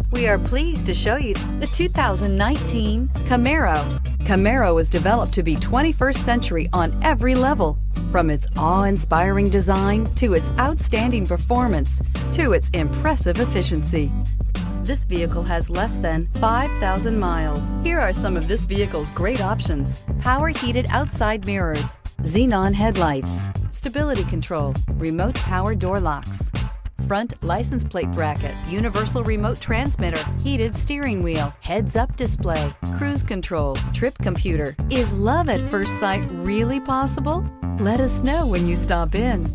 We are pleased to show you the 2019 Camaro. Camaro was developed to be 21st century on every level, from its awe-inspiring design to its outstanding performance to its impressive efficiency. This vehicle has less than 5,000 miles. Here are some of this vehicle's great options: power heated outside mirrors, xenon headlights, stability control, remote power door locks, front license plate bracket, universal remote transmitter, heated steering wheel, heads-up display, cruise control, trip computer. Is love at first sight really possible? Let us know when you stop in.